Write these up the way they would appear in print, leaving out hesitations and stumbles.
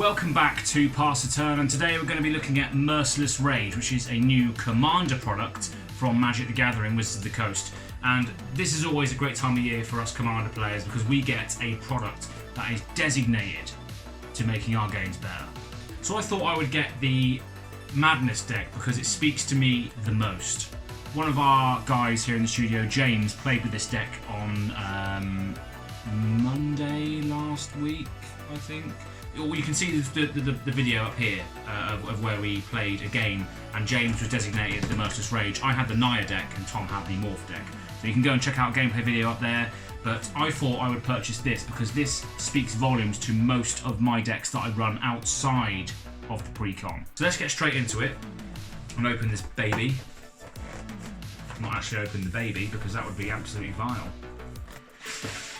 Welcome back to Pass the Turn, and today we're going to be looking at Merciless Rage, which is a new Commander product from Magic the Gathering Wizards of the Coast. And this is always a great time of year for us Commander players because we get a product that is designated to making our games better. So I thought I would get the Madness deck because it speaks to me the most. One of our guys here in the studio, James, played with this deck on Monday last week, I think. Well, you can see the video up here of where we played a game, and James was designated the Merciless Rage. I had the Naya deck and Tom had the Morph deck. So you can go and check out a gameplay video up there, but I thought I would purchase this because this speaks volumes to most of my decks that I run outside of the pre-con. So let's get straight into it and open this baby. Not actually open the baby because that would be absolutely vile.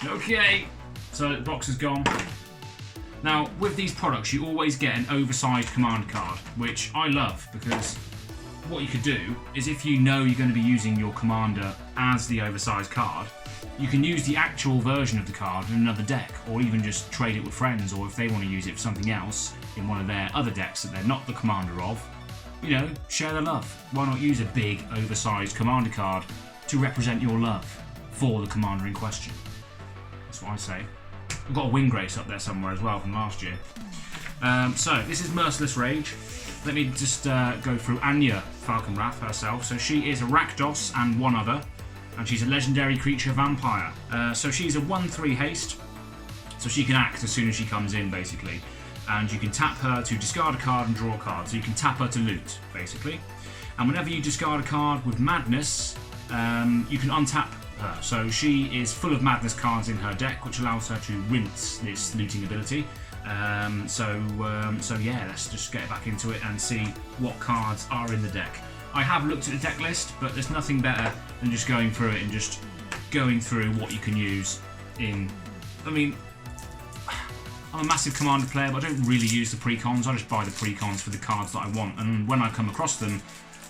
Okay, so the box is gone. Now, with these products, you always get an oversized command card, which I love because what you could do is if you know you're going to be using your commander as the oversized card, you can use the actual version of the card in another deck, or even just trade it with friends, or if they want to use it for something else in one of their other decks that they're not the commander of, you know, share the love. Why not use a big, oversized commander card to represent your love for the commander in question? That's what I say. I've got a Winggrace up there somewhere as well from last year. So this is Merciless Rage. Let me just go through Anya Falconwrath herself. So she is a Rakdos and one other, and she's a legendary creature vampire. So she's a 1/3 haste, so she can act as soon as she comes in, basically. And you can tap her to discard a card and draw a card. So you can tap her to loot, basically. And whenever you discard a card with Madness, you can untap her. So she is full of Madness cards in her deck, which allows her to rinse this looting ability. So yeah, let's just get back into it and see what cards are in the deck. I have looked at the deck list, but there's nothing better than just going through it and just going through what you can use in. I mean, I'm a massive Commander player, but I don't really use the pre-cons. I just buy the pre-cons for the cards that I want, and when I come across them,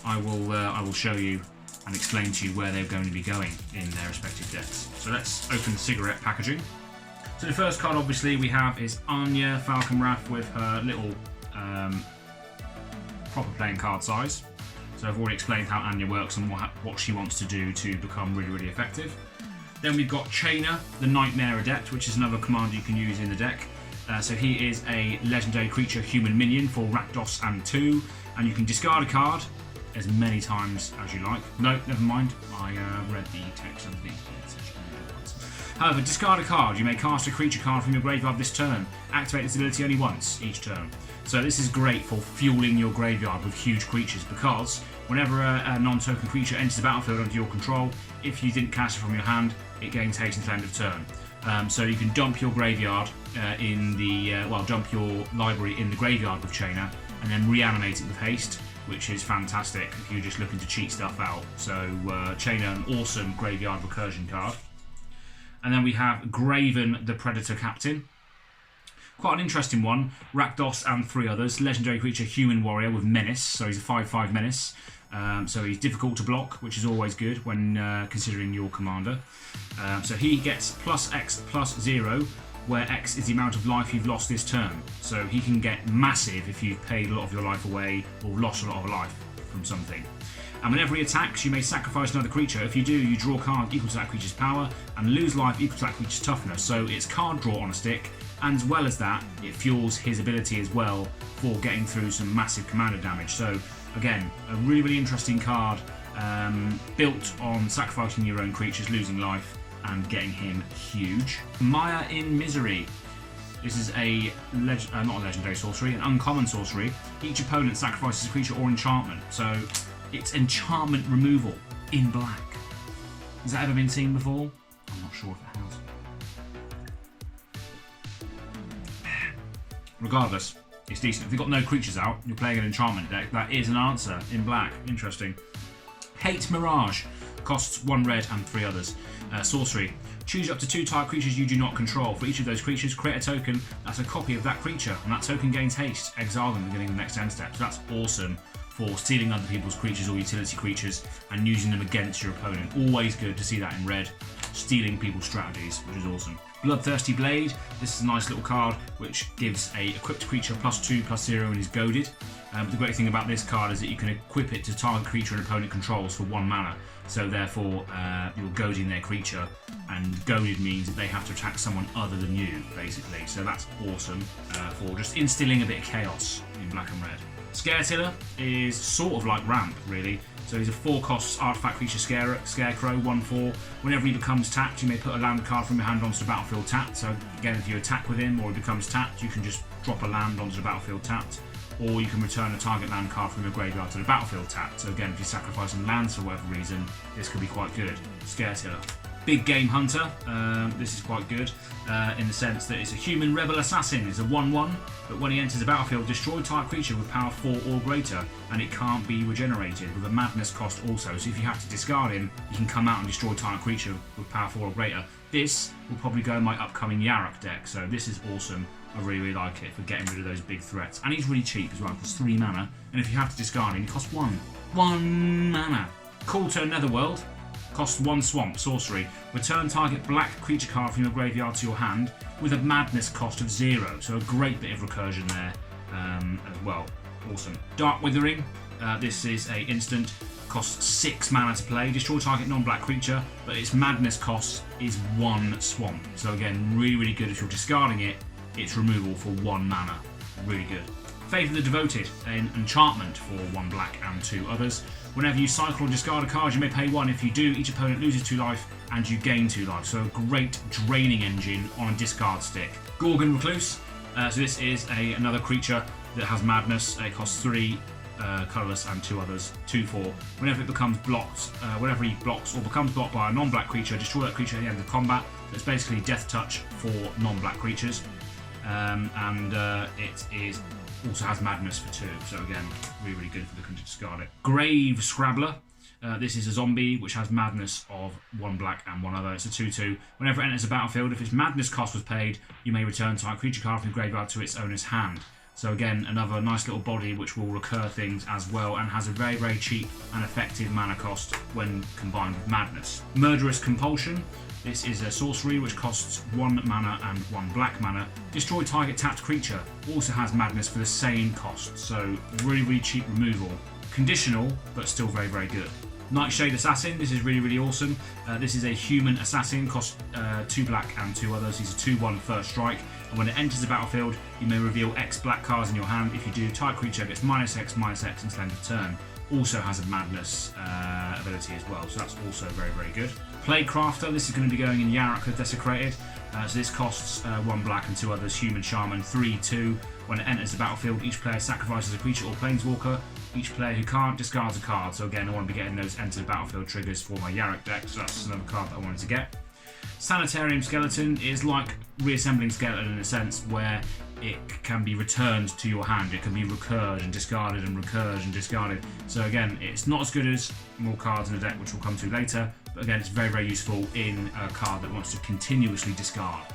I will show you and explain to you where they're going to be going in their respective decks. So let's open the cigarette packaging. So the first card obviously we have is Anya Falconwrath with her little proper playing card size. So I've already explained how Anya works and what she wants to do to become really, really effective. Then we've got Chainer, the Nightmare Adept, which is another commander you can use in the deck. So he is a legendary creature human minion for Rakdos and 2, and you can discard a card as many times as you like. No, never mind. I read the text underneath. However, discard a card. You may cast a creature card from your graveyard this turn. Activate this ability only once each turn. So this is great for fueling your graveyard with huge creatures because whenever a non-token creature enters the battlefield under your control, if you didn't cast it from your hand, it gains haste until end of turn. So you can dump your graveyard dump your library in the graveyard with Chainer and then reanimate it with haste, which is fantastic if you're just looking to cheat stuff out. So Chainer, an awesome graveyard recursion card. And then we have Graven, the Predator Captain. Quite an interesting one. Rakdos and 3 others. Legendary creature, human warrior with menace. So he's a 5/5 menace. So he's difficult to block, which is always good when considering your commander. So he gets +X+0, where X is the amount of life you've lost this turn. So he can get massive if you've paid a lot of your life away or lost a lot of life from something. And whenever he attacks, you may sacrifice another creature. If you do, you draw a card equal to that creature's power and lose life equal to that creature's toughness. So it's card draw on a stick, and as well as that, it fuels his ability as well for getting through some massive commander damage. So again, a really, really interesting card built on sacrificing your own creatures, losing life, and getting him huge. Maya in Misery. This is a not a legendary sorcery, an uncommon sorcery. Each opponent sacrifices a creature or enchantment. So it's enchantment removal in black. Has that ever been seen before? I'm not sure if it has. Regardless, it's decent. If you've got no creatures out, you're playing an enchantment deck, that is an answer in black. Interesting. Hate Mirage. Costs 1 red and 3 others. Sorcery. Choose up to 2 type creatures you do not control. For each of those creatures, create a token that's a copy of that creature, and that token gains haste. Exile them beginning the next end step. So that's awesome for stealing other people's creatures or utility creatures and using them against your opponent. Always good to see that in red. stealing people's strategies, which is awesome. Bloodthirsty Blade. This is a nice little card which gives a equipped creature +2/+0 and is goaded. The great thing about this card is that you can equip it to target creature an opponent controls for 1 mana. So therefore, you're goading their creature, and goaded means that they have to attack someone other than you, basically. So that's awesome for just instilling a bit of chaos in black and red. Scaretiller is sort of like Ramp, really. So he's a 4-cost artifact creature scarecrow, 1/4. Whenever he becomes tapped, you may put a land card from your hand onto the battlefield tapped. So again, if you attack with him or he becomes tapped, you can just drop a land onto the battlefield tapped. Or you can return a target land card from your graveyard to the battlefield tapped. So again, if you sacrifice some lands for whatever reason, this could be quite good. Scaretiller. Big Game Hunter. This is quite good in the sense that it's a human rebel assassin. It's a 1/1, but when he enters the battlefield, destroy target creature with power 4 or greater, and it can't be regenerated with a madness cost also. So if you have to discard him, you can come out and destroy target creature with power 4 or greater. This will probably go in my upcoming Yarok deck, so this is awesome. I really like it for getting rid of those big threats. And he's really cheap as well, costs 3 mana, and if you have to discard him, he costs 1. 1 mana. Call to Netherworld. Costs 1 swamp, sorcery. Return target black creature card from your graveyard to your hand with a madness cost of 0. So a great bit of recursion there as well. Awesome. Dark Withering. This is a instant. Costs 6 mana to play. Destroy target non-black creature, but its madness cost is 1 swamp. So again, really, really good if you're discarding it. It's removal for 1 mana. Really good. Fate of the Devoted, an enchantment for 1 black and 2 others. Whenever you cycle or discard a card, you may pay 1. If you do, each opponent loses 2 life and you gain 2 life. So a great draining engine on a discard stick. Gorgon Recluse. So this is another creature that has madness. It costs 3 colourless and 2 others. 2/4. Whenever it becomes blocked, whenever he blocks or becomes blocked by a non-black creature, destroy that creature at the end of combat. So it's basically Death Touch for non-black creatures. It is also has madness for 2, so again, really, really good for looking to discard it. Grave Scrabbler. This is a zombie which has madness of 1 black and 1 other. It's a 2/2. Whenever it enters the battlefield, if its madness cost was paid, you may return target creature card from your graveyard to its owner's hand. So again, another nice little body which will recur things as well and has a very, very cheap and effective mana cost when combined with madness. Murderous Compulsion. This is a sorcery which costs 1 mana and 1 black mana. Destroy target tapped creature. Also has madness for the same cost. So really, really cheap removal. Conditional, but still very, very good. Nightshade Assassin. This is really, really awesome. This is a human assassin. Costs 2 black and 2 others. He's a 2/1 first strike. And when it enters the battlefield, you may reveal X black cards in your hand. If you do, target creature gets -X/-X until end of turn. Also has a madness ability as well, so that's also very, very good. Plaguecrafter, this is going to be going in Yarok Desecrated. So this costs 1 black and 2 others, Human Shaman, 3/2. When it enters the battlefield, each player sacrifices a creature or planeswalker. Each player who can't discards a card. So again, I want to be getting those enter the battlefield triggers for my Yarok deck, so that's another card that I wanted to get. Sanitarium Skeleton is like reassembling Skeleton in a sense where it can be returned to your hand. It can be recurred and discarded and recurred and discarded. So again, it's not as good as more cards in the deck, which we'll come to later, but again, it's very, very useful in a card that wants to continuously discard.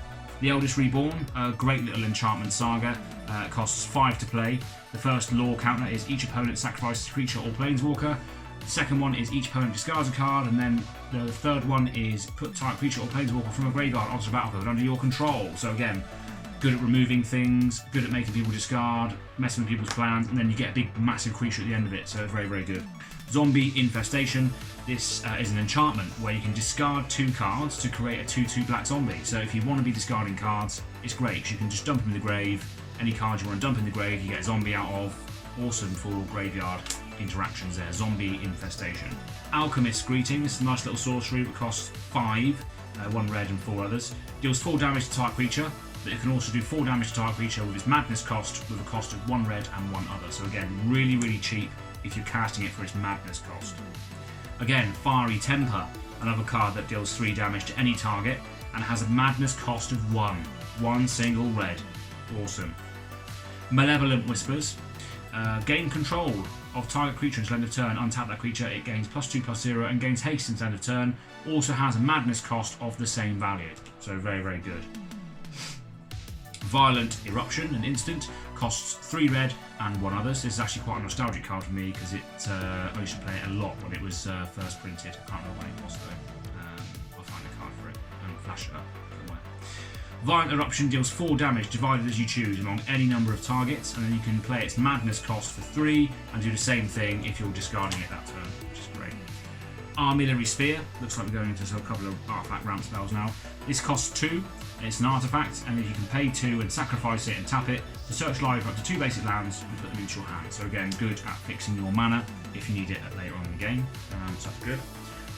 The Eldest Reborn, a great little enchantment saga. It costs 5 to play. The first lore counter is each opponent sacrifices a creature or planeswalker. The second one is each opponent discards a card, and then the third one is put target creature or planeswalker from a graveyard onto the battlefield under your control. So again, good at removing things, good at making people discard, messing with people's plans, and then you get a big massive creature at the end of it, so very, very good. Zombie Infestation. This is an enchantment where you can discard 2 cards to create a 2/2 black zombie. So if you want to be discarding cards, it's great because you can just dump them in the grave. Any card you want to dump in the grave, you get a zombie out of. Awesome for graveyard interactions there. Zombie Infestation. Alchemist's Greeting. This is a nice little sorcery that costs 5, 1 red and 4 others. Deals 4 damage to target creature. But it can also do 4 damage to target creature with its madness cost with a cost of 1 red and 1 other. So again, really, really cheap if you're casting it for its madness cost. Again, Fiery Temper, another card that deals 3 damage to any target and has a madness cost of 1. 1 single red. Awesome. Malevolent Whispers. Gain control of target creature until end of turn. Untap that creature, it gains +2/+0 and gains haste until end of turn. Also has a madness cost of the same value. So very, very good. Violent Eruption, an instant, costs 3 red and 1 others. This is actually quite a nostalgic card for me because I used to play it a lot when it was first printed. I can't remember when it was though. I'll find a card for it. flash it up somewhere. Violent Eruption deals 4 damage divided as you choose among any number of targets, and then you can play its madness cost for 3 and do the same thing if you're discarding it that turn, which is great. Armillary Sphere, looks like we're going into a couple of artifact ramp spells now. This costs 2, it's an artifact, and if you can pay 2 and sacrifice it and tap it to search live up to 2 basic lands and put them into your hand. So again, good at fixing your mana if you need it later on in the game, so that's good.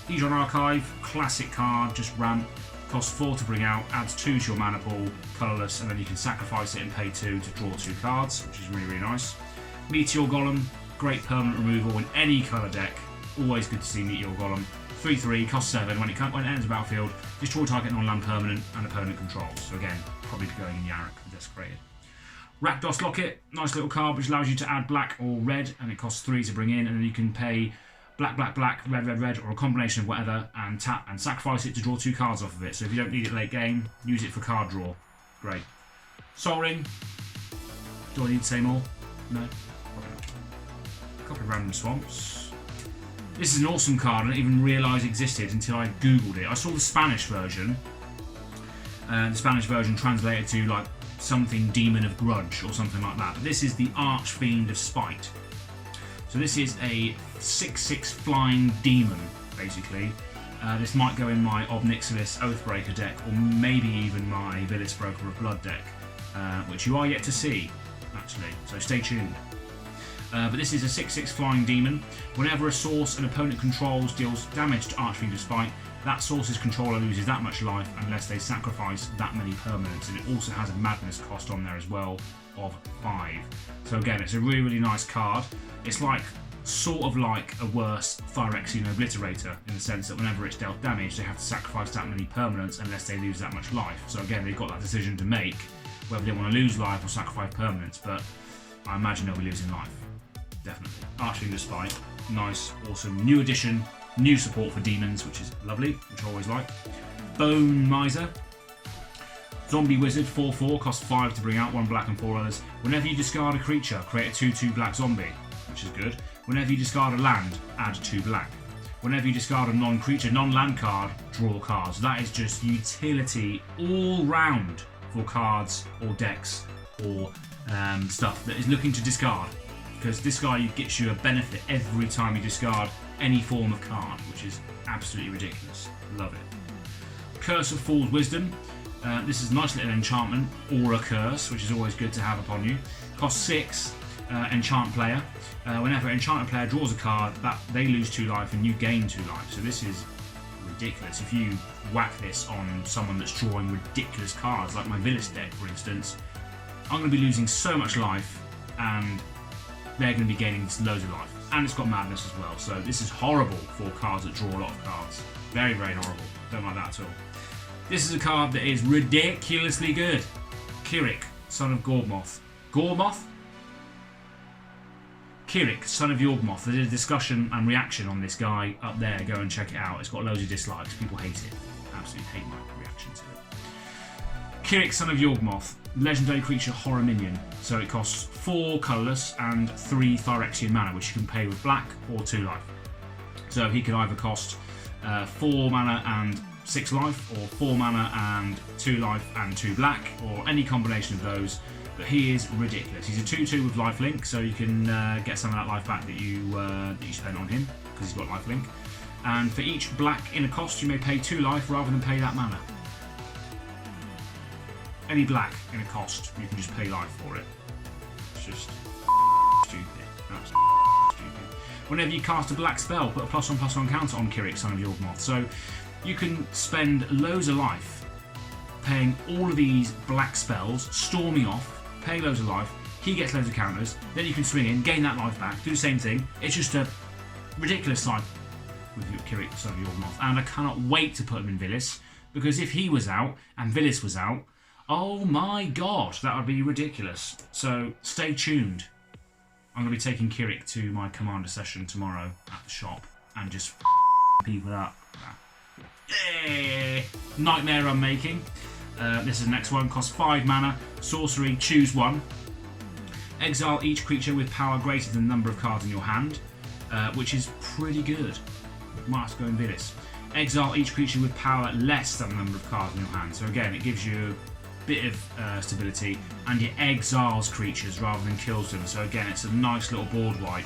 Edron Archive, classic card, just ramp. Costs 4 to bring out, adds 2 to your mana pool, colourless, and then you can sacrifice it and pay 2 to draw 2 cards, which is really, really nice. Meteor Golem, great permanent removal in any colour deck. Always good to see Meteor Golem. 3/3, costs 7. When it enters the battlefield, destroy target non-land permanent and opponent controls. So again, probably going in Yarok and Desecrated. Rakdos Locket, nice little card which allows you to add black or red, and it costs 3 to bring in, and then you can pay black, black, black, red, red, red, or a combination of whatever, and tap and sacrifice it to draw 2 cards off of it. So if you don't need it late game, use it for card draw. Great. Sol Ring. Do I need to say more? No? Probably not. A couple of random swamps. This is an awesome card I didn't even realise existed until I googled it. I saw the Spanish version. The Spanish version translated to like something Demon of Grudge or something like that. But this is the Archfiend of Spite. So this is a 6/6 flying demon, basically. This might go in my Merciless Oathbreaker deck, or maybe even my Villis Broker of Blood deck, which you are yet to see, actually, so stay tuned. But this is a 6/6 flying demon. Whenever a source an opponent controls deals damage to Archfiend of Spite, that source's controller loses that much life unless they sacrifice that many permanents, and it also has a madness cost on there as well of 5. So again, it's a really, really nice card. It's like sort of like a worse Phyrexian Obliterator in the sense that whenever it's dealt damage, they have to sacrifice that many permanents unless they lose that much life. So again, they've got that decision to make whether they want to lose life or sacrifice permanents, but I imagine they'll be losing life. Definitely. Archfiend of Spite, nice, awesome, new addition, new support for demons, which is lovely, which I always like. Bone Miser. Zombie Wizard, 4/4, costs 5 to bring out, 1 black and 4 others. Whenever you discard a creature, create a 2/2 black zombie, which is good. Whenever you discard a land, add 2 black. Whenever you discard a non-creature, non-land card, draw cards. That is just utility all round for cards or decks or stuff that is looking to discard. Because this guy gets you a benefit every time you discard any form of card, which is absolutely ridiculous. Love it. Curse of Fool's Wisdom. This is a nice little enchantment or a curse, which is always good to have upon you. Costs 6, enchant player. Whenever an enchanted player draws a card, they lose 2 life and you gain 2 life. So this is ridiculous. If you whack this on someone that's drawing ridiculous cards, like my Villis deck, for instance, I'm going to be losing so much life, and they're going to be gaining loads of life. And it's got madness as well. So this is horrible for cards that draw a lot of cards. Very, very horrible. Don't like that at all. This is a card that is ridiculously good. Kirik, son of Gormoth. Gormoth? Kirik, son of Yawgmoth. There's a discussion and reaction on this guy up there. Go and check it out. It's got loads of dislikes. People hate it. Absolutely hate my reaction to it. Kirik, son of Yawgmoth. Legendary creature, horror minion. So it costs 4 colourless and 3 Phyrexian mana, which you can pay with black or 2 life. So he can either cost 4 mana and 6 life, or 4 mana and 2 life and 2 black, or any combination of those. But he is ridiculous. He's a 2/2 with lifelink, so you can get some of that life back that you spent on him, because he's got lifelink. And for each black in a cost, you may pay 2 life rather than pay that mana. Any black in a cost, you can just pay life for it. It's just stupid. Absolutely stupid. Whenever you cast a black spell, put a +1/+1 counter on Kirik, son of Yawgmoth. So you can spend loads of life paying all of these black spells, storming off, paying loads of life, he gets loads of counters, then you can swing in, gain that life back, do the same thing. It's just a ridiculous life with Kirik, son of Yawgmoth, and I cannot wait to put him in Villis, because if he was out and Villis was out, oh my god, that would be ridiculous. So stay tuned. I'm going to be taking Kirik to my commander session tomorrow at the shop and just people up. Yeah. Nightmare I'm making. This is the next one. Costs 5 mana. Sorcery, choose 1. Exile each creature with power greater than the number of cards in your hand, which is pretty good. Might have to go in Villis. Exile each creature with power less than the number of cards in your hand. So again, it gives you a bit of stability, and it exiles creatures rather than kills them. So again, it's a nice little board wipe,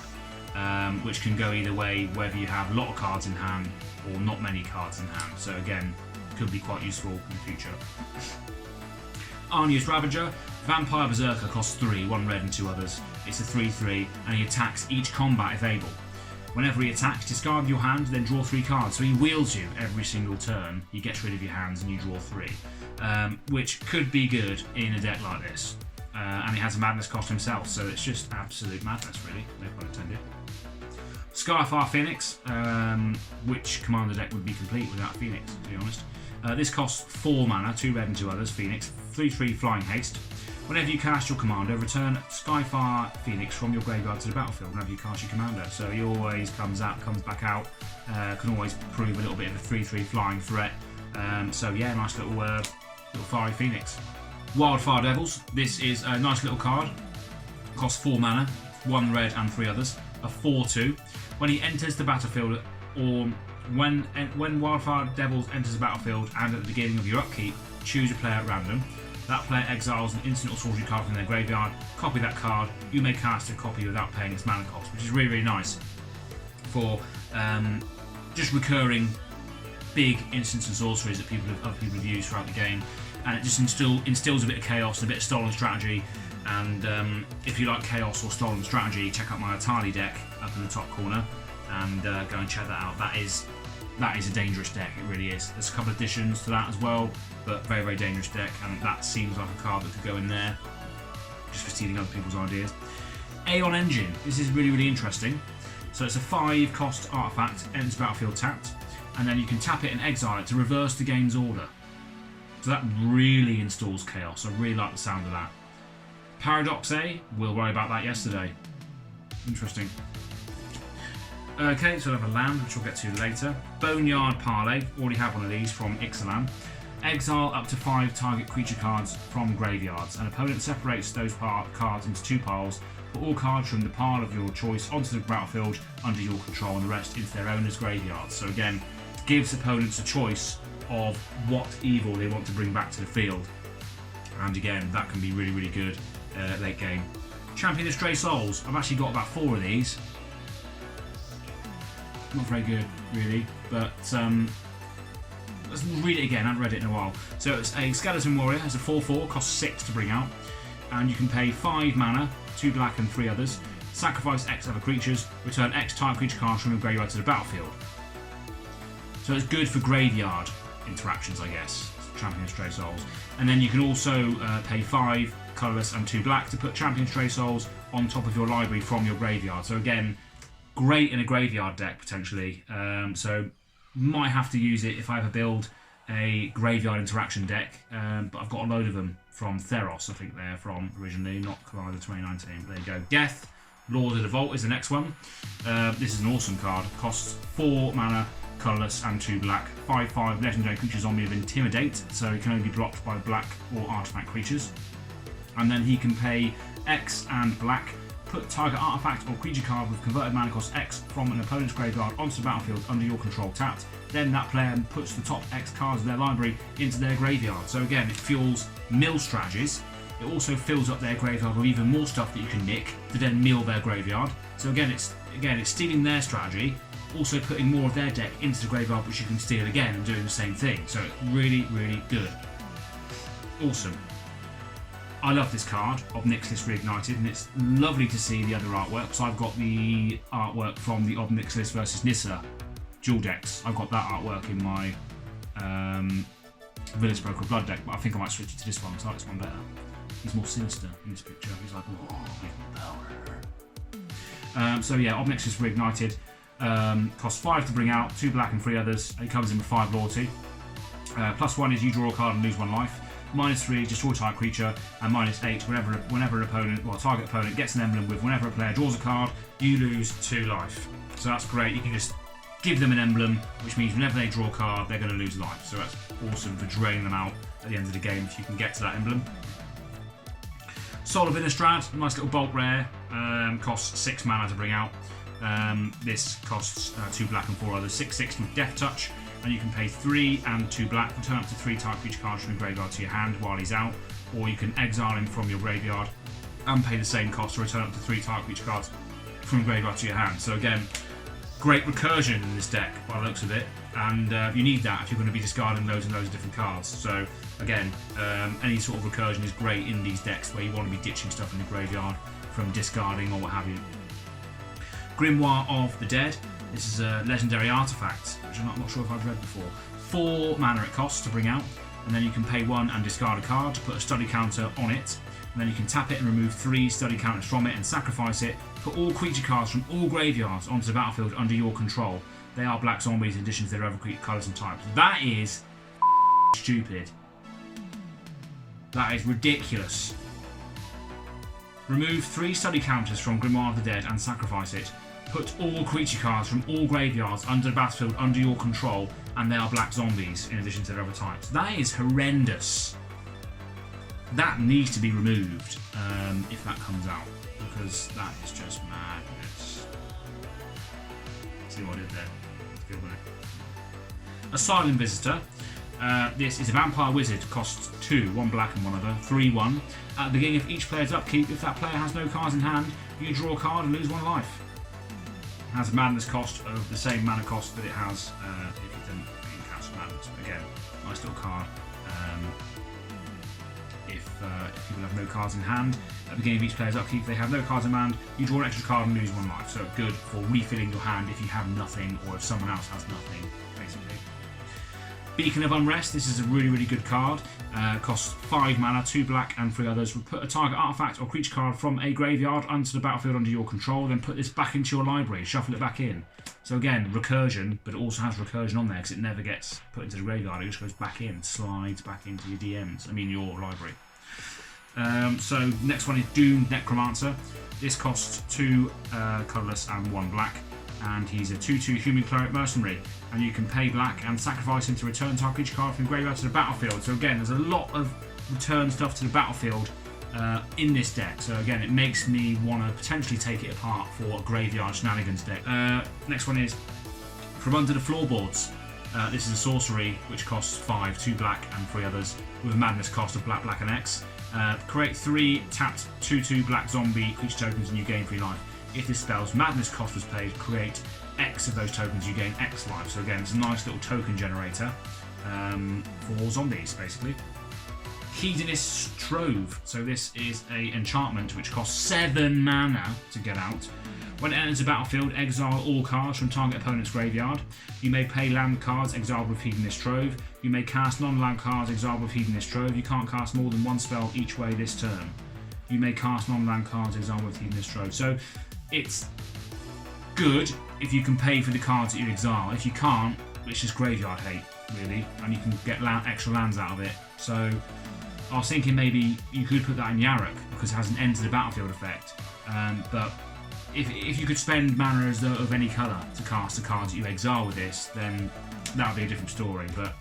which can go either way, whether you have a lot of cards in hand or not many cards in hand. So again, could be quite useful in the future. Arnia's Ravager. Vampire Berserker costs 3, 1 red and 2 others. It's a 3/3, and he attacks each combat if able. Whenever he attacks, discard your hand, then draw 3 cards. So he wields you every single turn. He gets rid of your hands and you draw 3, which could be good in a deck like this. And he has a madness cost himself, so it's just absolute madness, really. No pun intended. Skyfire Phoenix, which commander deck would be complete without Phoenix, to be honest. This costs 4 mana, 2 red and 2 others. Phoenix, 3/3 flying haste. Whenever you cast your commander, return Skyfire Phoenix from your graveyard to the battlefield whenever you cast your commander. So he always comes back out, can always prove a little bit of a 3/3 flying threat. So yeah, nice little fiery Phoenix. Wildfire Devils. This is a nice little card. Costs 4 mana, 1 red and 3 others. A 4/2. When he enters the battlefield, or when Wildfire Devils enters the battlefield and at the beginning of your upkeep, choose a player at random. That player exiles an instant or sorcery card from their graveyard. Copy that card. You may cast a copy without paying its mana cost, which is really, really nice for just recurring big instants and sorceries that other people have used throughout the game, and it just instills a bit of chaos, a bit of stolen strategy. And if you like chaos or stolen strategy, check out my Atali deck up in the top corner and go and check that out. That is a dangerous deck, it really is. There's a couple of additions to that as well, but very, very dangerous deck, and that seems like a card that could go in there, just for stealing other people's ideas. Aeon Engine, this is really, really interesting. So it's a 5 cost artifact, enters battlefield tapped, and then you can tap it and exile it to reverse the game's order. So that really installs chaos. I really like the sound of that. Paradox A, we'll worry about that yesterday. Interesting. Okay, so we'll have a land, which we'll get to later. Boneyard Parley, already have one of these from Ixalan. Exile up to 5 target creature cards from graveyards. An opponent separates those cards into 2 piles. Put all cards from the pile of your choice onto the battlefield under your control, and the rest into their owner's graveyards. So again, gives opponents a choice of what evil they want to bring back to the field. And again, that can be really, really good late game. Champion of Stray Souls. I've actually got about 4 of these. Not very good, really, but let's read it again. I haven't read it in a while. So it's a Skeleton Warrior, has a 4/4, costs 6 to bring out, and you can pay 5 mana, 2 black and 3 others, sacrifice X other creatures, return X type creature cards from your graveyard to the battlefield. So it's good for graveyard interactions, I guess. Champion of Stray Souls. And then you can also pay 5 colourless and 2 black to put Champion of Stray Souls on top of your library from your graveyard. So again, great in a graveyard deck potentially. So might have to use it if I ever build a graveyard interaction deck. But I've got a load of them from Theros, I think they're from originally, not Commander 2019. There you go. Death, Lord of the Vault is the next one. This is an awesome card. Costs 4 mana, colourless and 2 black. 5/5 legendary creature zombie of Intimidate, so it can only be blocked by black or artifact creatures. And then he can pay X and black. Put target artifact or creature card with converted mana cost X from an opponent's graveyard onto the battlefield under your control tapped. Then that player puts the top X cards of their library into their graveyard. So again, it fuels mill strategies. It also fills up their graveyard with even more stuff that you can nick to then mill their graveyard. So again, it's stealing their strategy, also putting more of their deck into the graveyard, which you can steal again and doing the same thing. So it's really, really good. Awesome. I love this card of Merciless Reignited, and it's lovely to see the other artwork. So I've got the artwork from the Merciless versus Nissa dual decks. I've got that artwork in my Village Broker Blood deck, but I think I might switch it to this one because I like this one better. He's more sinister in this picture. He's like, oh, give me power. So yeah, Merciless Reignited costs 5 to bring out, 2 black and 3 others. It comes in with 5 loyalty. +1 is you draw a card and lose 1 life. -3, destroy type creature, and -8 whenever an opponent, well, target opponent gets an emblem with whenever a player draws a card, you lose 2 life. So that's great. You can just give them an emblem, which means whenever they draw a card, they're going to lose life. So that's awesome for draining them out at the end of the game if you can get to that emblem. Soul of Innistrad, a nice little bulk rare, costs 6 mana to bring out. This costs 2 black and 4 others, 6/6 with Death Touch. and you can pay 3 and 2 black, return up to 3 target creature cards from your graveyard to your hand while he's out, or you can exile him from your graveyard and pay the same cost to return up to 3 target creature cards from your graveyard to your hand. So again, great recursion in this deck by the looks of it, and you need that if you're going to be discarding loads and loads of different cards. So again, any sort of recursion is great in these decks where you want to be ditching stuff in the graveyard from discarding or what have you. Grimoire of the Dead. This is a legendary artifact, which I'm not sure if I've read before. 4 mana it costs to bring out, and then you can pay 1 and discard a card to put a study counter on it, and then you can tap it and remove 3 study counters from it and sacrifice it. Put all creature cards from all graveyards onto the battlefield under your control. They are black zombies in addition to their other creature colours and types. That is stupid. That is ridiculous. Remove 3 study counters from Grimoire of the Dead and sacrifice it. Put all creature cards from all graveyards under the battlefield under your control, and they are black zombies in addition to their other types. That is horrendous. That needs to be removed if that comes out, because that is just madness. See what I did there? It's good, wasn't it? Asylum Visitor. This is a vampire wizard, costs 2, 1 black and 1 other, 3/1. At the beginning of each player's upkeep, if that player has no cards in hand, you draw a card and lose 1 life. It has a madness cost of the same mana cost that it has if you didn't cast madness. Again, nice little card. If people have no cards in hand, at the beginning of each player's upkeep, if they have no cards in hand, you draw an extra card and lose 1 life. So good for refilling your hand if you have nothing, or if someone else has nothing, basically. Beacon of Unrest. This is a really, really good card. Costs 5 mana, 2 black and 3 others. Put a target artifact or creature card from a graveyard onto the battlefield under your control, then put this back into your library, shuffle it back in. So again, recursion, but it also has recursion on there because it never gets put into the graveyard. It just goes back in, slides back into your DMs. I mean your library. So next one is Doomed Necromancer. This costs 2 colourless and 1 black. And he's a 2/2 human cleric mercenary, and you can pay black and sacrifice him to return target creature card from graveyard to the battlefield. So again, there's a lot of return stuff to the battlefield in this deck. So again, it makes me want to potentially take it apart for a graveyard shenanigans deck. Next one is From Under the Floorboards. This is a sorcery which costs 5, 2 black and 3 others, with a madness cost of black, black and X. Create 3 tapped 2/2 black zombie creature tokens and you gain 3 life. If this spell's madness cost was paid, create X of those tokens, you gain X life. So again, it's a nice little token generator for zombies, basically. Hedonist Trove. So this is an enchantment which costs 7 mana to get out. When it enters the battlefield, exile all cards from target opponent's graveyard. You may pay land cards exiled with Hedonist Trove. You may cast non-land cards exiled with Hedonist Trove. You can't cast more than 1 spell each way this turn. You may cast non-land cards exiled with Hedonist Trove. So it's good if you can pay for the cards that you exile. If you can't, it's just graveyard hate, really, and you can get extra lands out of it. So I was thinking maybe you could put that in Yarok because it has an end to the battlefield effect. But if you could spend mana of any colour to cast the cards that you exile with this, then that would be a different story. But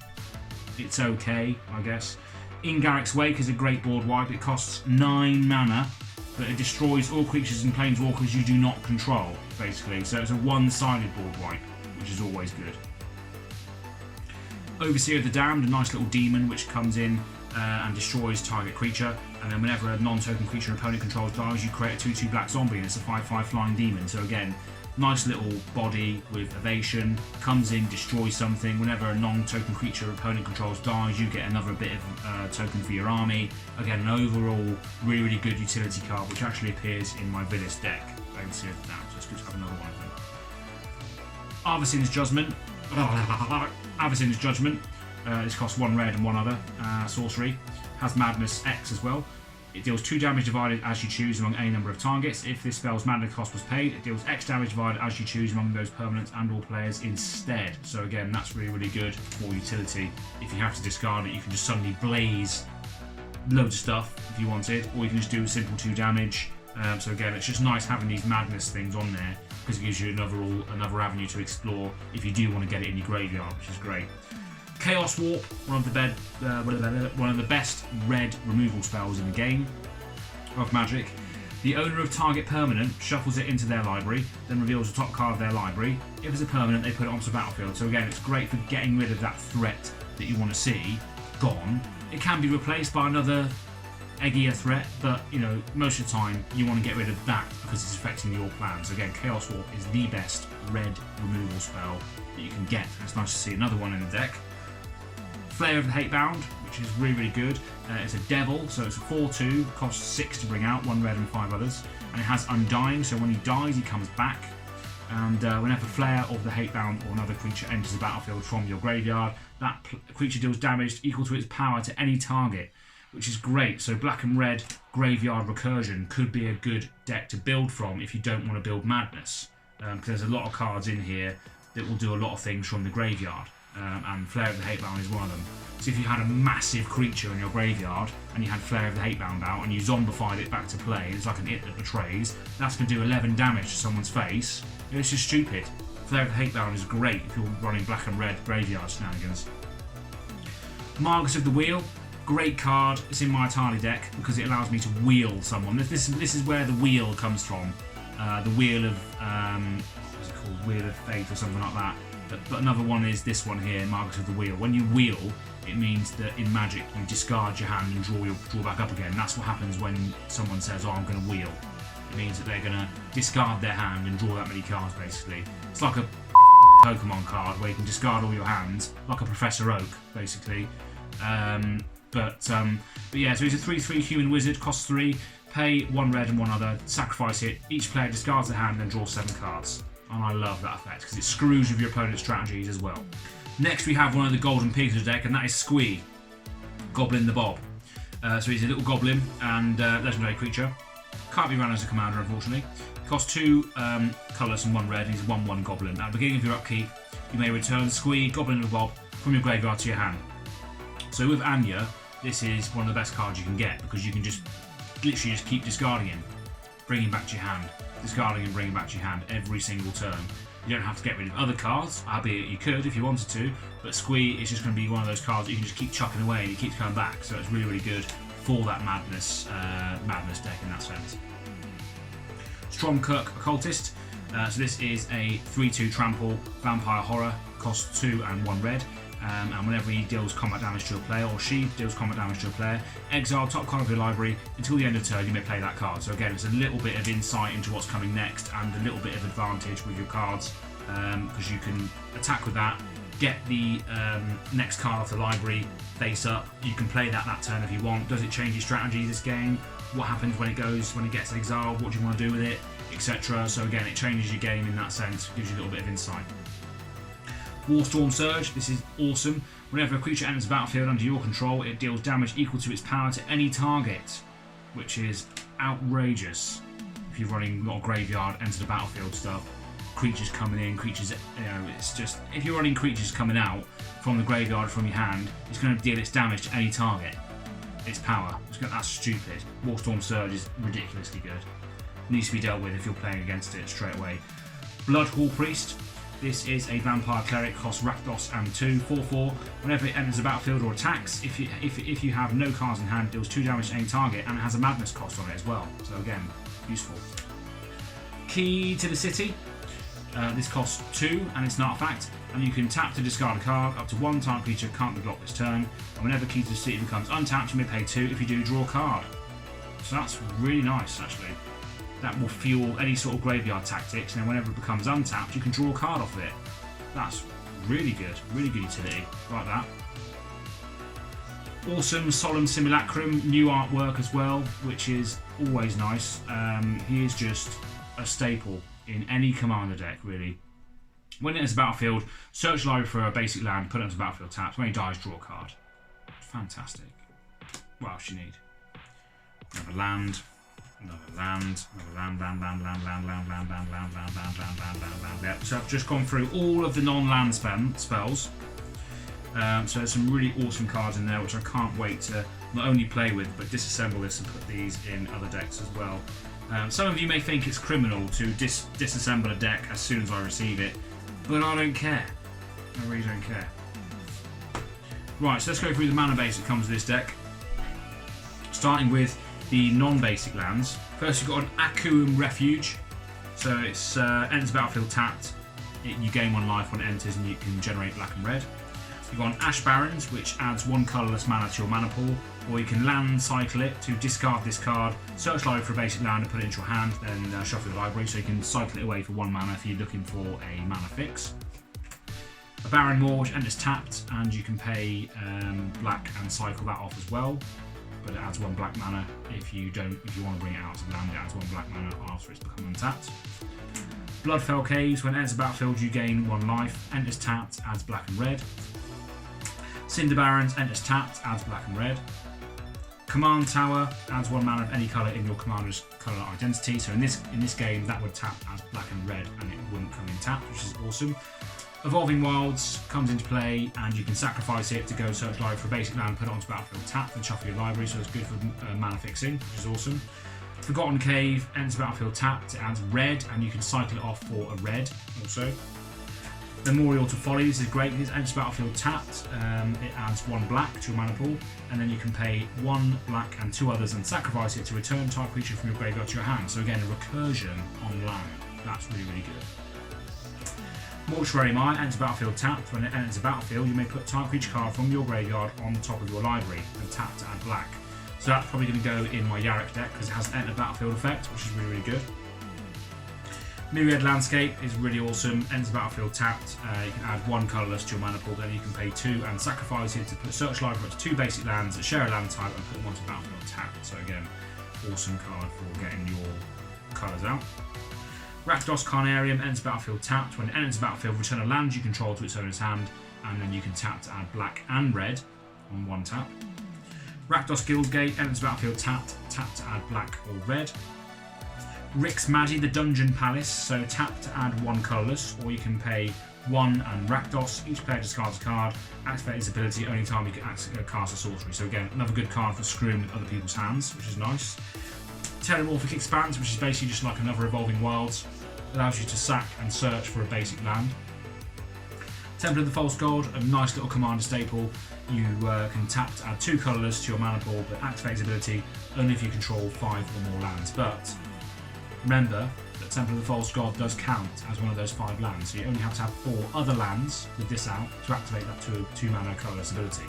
it's okay, I guess. In Garrick's Wake is a great board wipe. It costs 9 mana. But it destroys all creatures and planeswalkers you do not control, basically. So it's a one-sided board wipe, which is always good. Overseer of the Damned, a nice little demon which comes in and destroys target creature. And then whenever a non-token creature opponent controls dies, you create a 2/2 black zombie, and it's a 5/5 flying demon. So again, nice little body with evasion, comes in, destroys something. Whenever a non-token creature opponent controls dies, you get another bit of token for your army. Again, an overall really, really good utility card, which actually appears in my Villas deck. I can see it now, so it's good to have another one of them. Arvicin's Judgment. Arvicin's Judgment. This costs 1 red and 1 other. Sorcery. Has Madness X as well. It deals 2 damage divided as you choose among any number of targets. If this spell's mana cost was paid, it deals X damage divided as you choose among those permanents and all players instead. So again, that's really, really good for utility. If you have to discard it, you can just suddenly blaze loads of stuff if you wanted, or you can just do a simple 2 damage. So again, it's just nice having these madness things on there because it gives you another avenue to explore if you do want to get it in your graveyard, which is great. Chaos Warp, one of the best red removal spells in the game of Magic. The owner of target permanent shuffles it into their library, then reveals the top card of their library. If it's a permanent, they put it onto the battlefield. So again, it's great for getting rid of that threat that you want to see gone. It can be replaced by another eggier threat, but you know, most of the time you want to get rid of that because it's affecting your plans. So again, Chaos Warp is the best red removal spell that you can get. It's nice to see another one in the deck. Flare of the Hatebound, which is really, really good. It's a devil, so it's a 4/2, costs 6 to bring out, 1 red and 5 others. And it has Undying, so when he dies, he comes back. And whenever Flare of the Hatebound or another creature enters the battlefield from your graveyard, that creature deals damage equal to its power to any target, which is great. So black and red graveyard recursion could be a good deck to build from if you don't want to build Madness, because there's a lot of cards in here that will do a lot of things from the graveyard. And Flare of the Hatebound is one of them. So if you had a massive creature in your graveyard and you had Flare of the Hatebound out and you zombified it back to play, it's like an it that betrays, that's going to do 11 damage to someone's face. It's just stupid. Flare of the Hatebound is great if you're running black and red graveyard shenanigans. Margus of the Wheel, great card. It's in my Atali deck because it allows me to wheel someone. This is where the wheel comes from. The wheel of, what's it called? Wheel of Fate or something like that. But another one is this one here, Margus of the Wheel. When you wheel, it means that in Magic you discard your hand and draw back up again. That's what happens when someone says, "Oh, I'm going to wheel." It means that they're going to discard their hand and draw that many cards. Basically, it's like a Pokemon card where you can discard all your hands, like a Professor Oak, basically. But yeah, so it's a 3/3 human wizard, costs 3, pay 1 red and 1 other, sacrifice it. Each player discards their hand and draws 7 cards. And I love that effect because it screws with your opponent's strategies as well. Next we have one of the golden pigs of the deck, and that is Squee, Goblin the Bob. So he's a little goblin and legendary creature. Can't be run as a commander, unfortunately. Costs 2 colours and 1 red, and he's a 1/1 goblin. At the beginning of your upkeep, you may return Squee, Goblin the Bob, from your graveyard to your hand. So with Anya, this is one of the best cards you can get because you can just literally just keep discarding him, bring him back to your hand. Discarding and bringing back to your hand every single turn. You don't have to get rid of other cards, albeit you could if you wanted to, but Squee is just going to be one of those cards that you can just keep chucking away and it keeps coming back, so it's really, really good for that Madness deck in that sense. Stromkirk Occultist. So this is a 3/2 trample vampire horror, costs 2 and 1 red. And whenever he deals combat damage to a player, or she deals combat damage to a player, exile top card of your library. Until the end of turn, you may play that card. So again, it's a little bit of insight into what's coming next and a little bit of advantage with your cards, because you can attack with that, get the next card off the library face up. You can play that turn if you want. Does it change your strategy this game? What happens when it gets exiled? What do you want to do with it, etc. So again, it changes your game in that sense. Gives you a little bit of insight. Warstorm Surge, this is awesome. Whenever a creature enters the battlefield under your control, it deals damage equal to its power to any target, which is outrageous. If you're running a lot of graveyard, enter the battlefield stuff, creatures coming in, creatures, you know, it's just, if you're running creatures coming out from the graveyard from your hand, it's going to deal its damage to any target. Its power, that's stupid. Warstorm Surge is ridiculously good. Needs to be dealt with if you're playing against it straight away. Blood Hall Priest. This is a vampire cleric, costs Rakdos and 2, 4/4. Whenever it enters the battlefield or attacks, if you have no cards in hand, it deals 2 damage to any target, and it has a madness cost on it as well. So again, useful. Key to the City. This costs 2, and it's an artifact, and you can tap to discard a card. Up to 1 target creature can't be blocked this turn. And whenever Key to the City becomes untapped, you may pay 2. If you do, draw a card. So that's really nice, actually. That will fuel any sort of graveyard tactics, and then whenever it becomes untapped, you can draw a card off of it. That's really good utility, like that. Awesome Solemn Simulacrum, new artwork as well, which is always nice. He is just a staple in any commander deck, really. When it enters the battlefield, search library for a basic land, put it onto the battlefield tapped. When he dies, draw a card. Fantastic. What else do you need? Another land. Yep. So I've just gone through all of the non-land spells. So there's some really awesome cards in there, which I can't wait to not only play with, but disassemble this and put these in other decks as well. Some of you may think it's criminal to disassemble a deck as soon as I receive it, but I don't care. I really don't care. Right, so let's go through the mana base that comes with this deck. Starting with the non-basic lands. First, you've got an Akuum Refuge. So it's enters the battlefield tapped. You gain 1 life when it enters, and you can generate black and red. You've got an Ash Barrens, which adds 1 colourless mana to your mana pool, or you can land cycle it to discard this card, search library for a basic land and put it into your hand, then shuffle your library, so you can cycle it away for 1 mana if you're looking for a mana fix. A Baron Moor, which enters tapped, and you can pay black and cycle that off as well, but it adds 1 black mana if you want to bring it out to land. It adds 1 black mana after it's become untapped. Bloodfell Caves, when it enters the battlefield, you gain 1 life. Enters tapped, adds black and red. Cinder Barrens, enters tapped, adds black and red. Command Tower adds 1 mana of any colour in your commander's colour identity. So in this game, that would tap as black and red, and it wouldn't come in tapped, which is awesome. Evolving Wilds comes into play, and you can sacrifice it to go search library for a basic land, put it onto battlefield tapped, and shuffle your library. So it's good for mana fixing, which is awesome. Forgotten Cave enters battlefield tapped. It adds red, and you can cycle it off for a red also. Memorial to Follies is great. It enters battlefield tapped. It adds 1 black to your mana pool, and then you can pay 1 black and 2 others and sacrifice it to return type creature from your graveyard to your hand. So again, a recursion on land. That's really, really good. Mortuary Mine enters battlefield tapped. When it enters the battlefield, you may put type creature card from your graveyard on the top of your library and tap to add black. So that's probably going to go in my Yarok deck because it has an enter battlefield effect, which is really, really good. Myriad Landscape is really awesome. Enters battlefield tapped. You can add 1 colourless to your mana pool, then you can pay 2 and sacrifice it to put search library up to 2 basic lands that share a land type and put them onto battlefield tapped. So again, awesome card for getting your colours out. Rakdos Carnarium enters battlefield tapped. When it enters the battlefield, return a land you control to its owner's hand, and then you can tap to add black and red on 1 tap. Rakdos Guildgate enters battlefield tapped. Tap to add black or red. Rix Magi, the Dungeon Palace, so tap to add 1 colourless, or you can pay 1 and Rakdos. Each player discards a card, activate its ability only time you can cast a sorcery. So again, another good card for screwing with other people's hands, which is nice. Telemorphic Expanse, which is basically just like another Evolving Wilds, allows you to sack and search for a basic land. Temple of the False God, a nice little commander staple. You can tap to add 2 colourless to your mana pool, but activate its ability only if you control 5 or more lands. But remember that Temple of the False God does count as one of those 5 lands, so you only have to have 4 other lands with this out to activate that to a 2 mana colourless ability.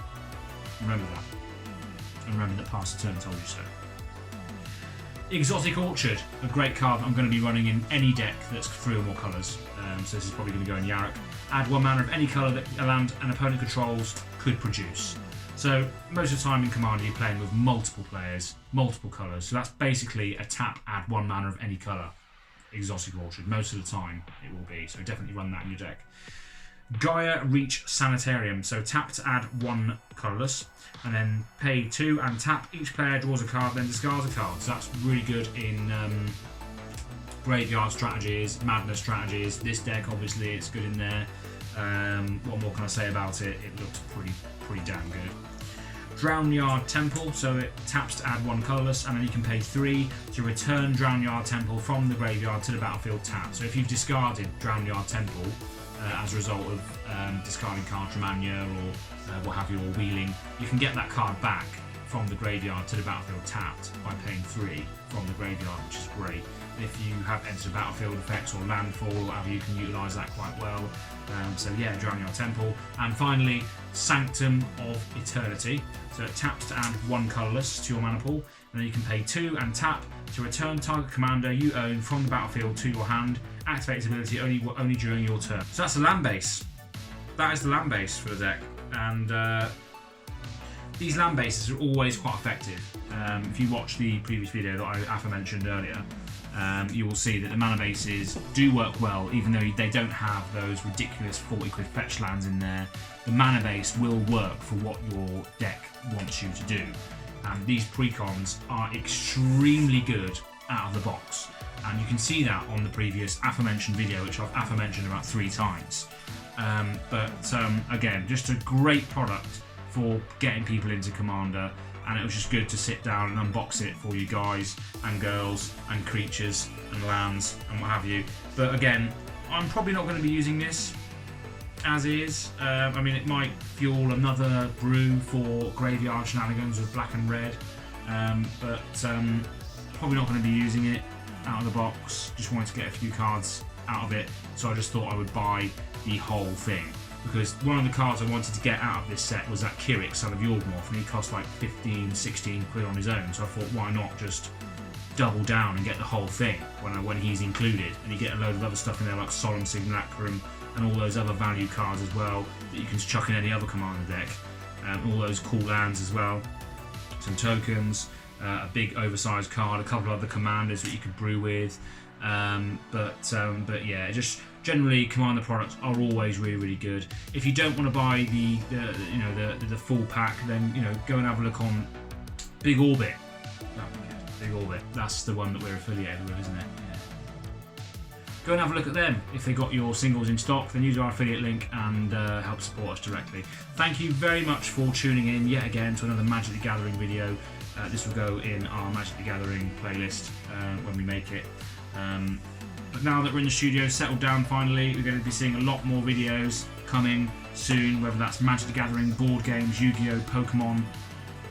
Remember that. And remember that Past the Turn told you so. Exotic Orchard, a great card that I'm going to be running in any deck that's 3 or more colours. So this is probably going to go in Yarok. Add 1 mana of any colour that a land an opponent controls could produce. So most of the time in Commander you're playing with multiple players, multiple colours. So that's basically a tap, add 1 mana of any colour. Exotic Orchard, most of the time it will be. So definitely run that in your deck. Gaia Reach Sanitarium. So tap to add 1 colourless, and then pay 2 and tap. Each player draws a card, then discards a card. So that's really good in graveyard strategies, madness strategies. This deck, obviously, it's good in there. What more can I say about it? It looks pretty damn good. Drownyard Temple, so it taps to add 1 colourless, and then you can pay 3 to return Drownyard Temple from the graveyard to the battlefield tapped. So if you've discarded Drownyard Temple as a result of discarding cards from Anya or what have you, or wheeling, you can get that card back from the graveyard to the battlefield tapped by paying 3 from the graveyard, which is great. If you have entered battlefield effects or landfall or whatever, you can utilise that quite well. So yeah, Drownyard Temple. And finally, Sanctum of Eternity. So it taps to add 1 colourless to your mana pool, and then you can pay 2 and tap to return target commander you own from the battlefield to your hand. Activate its ability only during your turn. So that's the land base. That is the land base for the deck, and these land bases are always quite effective. If you watch the previous video that I aforementioned earlier, you will see that the mana bases do work well, even though they don't have those ridiculous 40 quid fetch lands in there. The mana base will work for what your deck wants you to do. And these precons are extremely good out of the box. And you can see that on the previous aforementioned video, which I've aforementioned about 3 times. Again, just a great product for getting people into Commander, and it was just good to sit down and unbox it for you guys and girls and creatures and lands and what have you. But again, I'm probably not going to be using this as is. I mean, it might fuel another brew for graveyard shenanigans with black and red, but probably not going to be using it out of the box. Just wanted to get a few cards out of it, so I just thought I would buy the whole thing. Because one of the cards I wanted to get out of this set was that Kirik, son of Yawgmoth, and he cost like 15, 16 quid on his own. So I thought, why not just double down and get the whole thing when he's included, and you get a load of other stuff in there like Solemn Simulacrum and all those other value cards as well that you can chuck in any other commander deck. All those cool lands as well, some tokens, a big oversized card, a couple of other commanders that you could brew with. But yeah, just generally commander products are always really good. If you don't want to buy the full pack, then go and have a look on Big Orbit. Big Orbit. That's the one that we're affiliated with, isn't it? Yeah. Go and have a look at them. If they got your singles in stock, then use our affiliate link and help support us directly. Thank you very much for tuning in yet again to another Magic the Gathering video. This will go in our Magic the Gathering playlist when we make it. But now that we're in the studio, settled down finally, we're going to be seeing a lot more videos coming soon, whether that's Magic the Gathering, board games, Yu-Gi-Oh, Pokemon,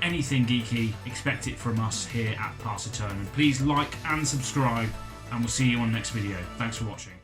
anything geeky. Expect it from us here at Pass the Turn. Please like and subscribe, and we'll see you on the next video. Thanks for watching.